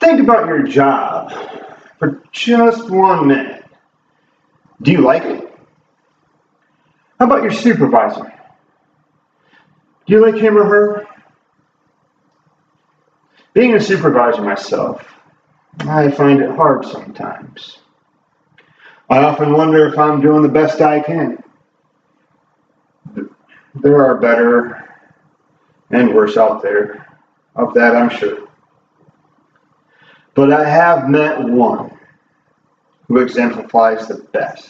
Think about your job for just 1 minute. Do you like it? How about your supervisor? Do you like him or her? Being a supervisor myself, I find it hard sometimes. I often wonder if I'm doing the best I can. There are better and worse out there, of that I'm sure. But I have met one who exemplifies the best.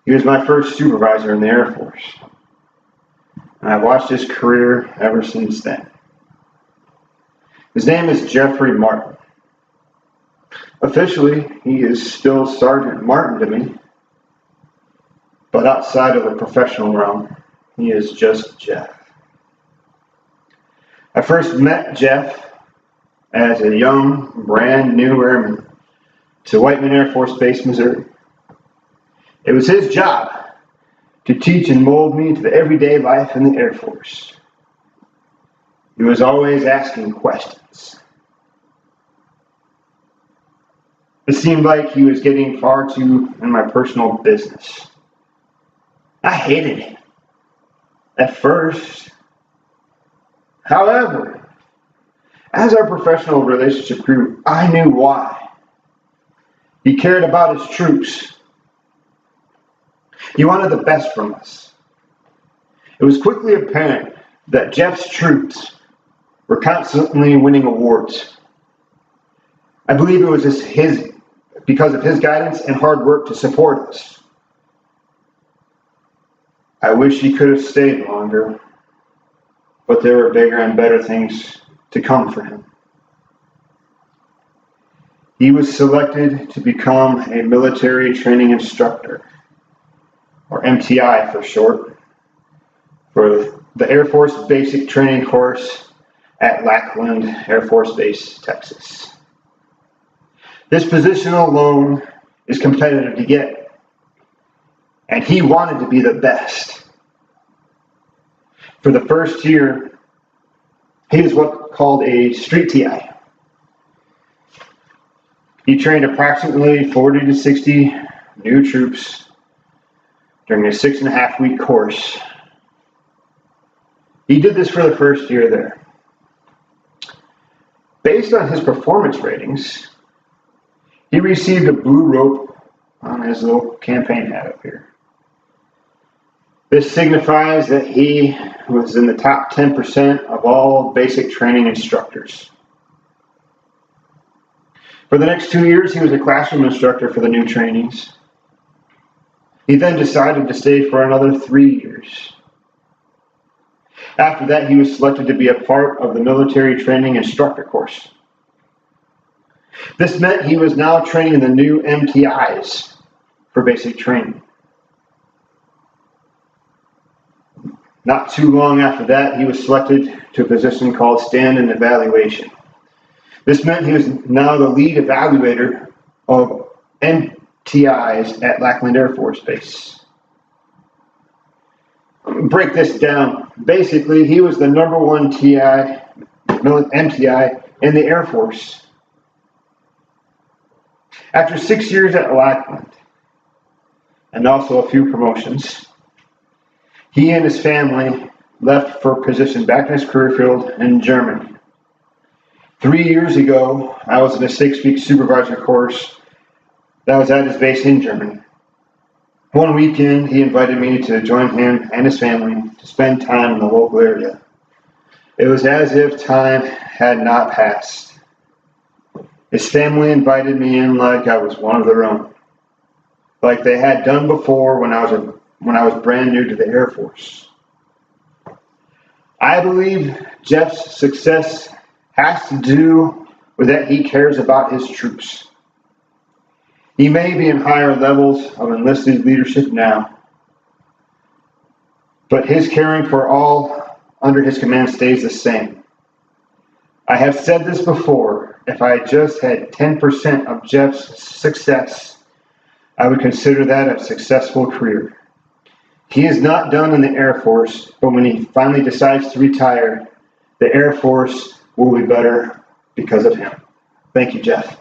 He was my first supervisor in the Air Force, and I've watched his career ever since then. His name is Jeffrey Martin. Officially, he is still Sergeant Martin to me, but outside of the professional realm, he is just Jeff. I first met Jeff as a young, brand new airman to Whiteman Air Force Base, Missouri. It was his job to teach and mold me to the everyday life in the Air Force. He was always asking questions. It seemed like he was getting far too in my personal business. I hated it at first. However, as our professional relationship grew, I knew why. He cared about his troops. He wanted the best from us. It was quickly apparent that Jeff's troops were constantly winning awards. I believe it was because of his guidance and hard work to support us. I wish he could have stayed longer, but there were bigger and better things to come for him. He was selected to become a military training instructor, or MTI for short, for the Air Force Basic Training Course at Lackland Air Force Base, Texas. This position alone is competitive to get, and he wanted to be the best. For the first year, he was what's called a street TI. He trained approximately 40 to 60 new troops during a 6.5-week course. He did this for the first year there. Based on his performance ratings, he received a blue rope on his little campaign hat up here. This signifies that he was in the top 10% of all basic training instructors. For the next 2 years, he was a classroom instructor for the new trainees. He then decided to stay for another 3 years. After that, he was selected to be a part of the military training instructor course. This meant he was now training the new MTIs for basic training. Not too long after that, he was selected to a position called stand-in evaluation. This meant he was now the lead evaluator of MTIs at Lackland Air Force Base. Break this down. Basically, he was the number one MTI in the Air Force. After 6 years at Lackland, and also a few promotions, he and his family left for a position back in his career field in Germany. 3 years ago, I was in a 6-week supervisor course that was at his base in Germany. One weekend, he invited me to join him and his family to spend time in the local area. It was as if time had not passed. His family invited me in like I was one of their own, like they had done before when I was brand new to the Air Force. I believe Jeff's success has to do with that he cares about his troops. He may be in higher levels of enlisted leadership now, but his caring for all under his command stays the same. I have said this before, if I just had 10% of Jeff's success, I would consider that a successful career. He is not done in the Air Force, but when he finally decides to retire, the Air Force will be better because of him. Thank you, Jeff.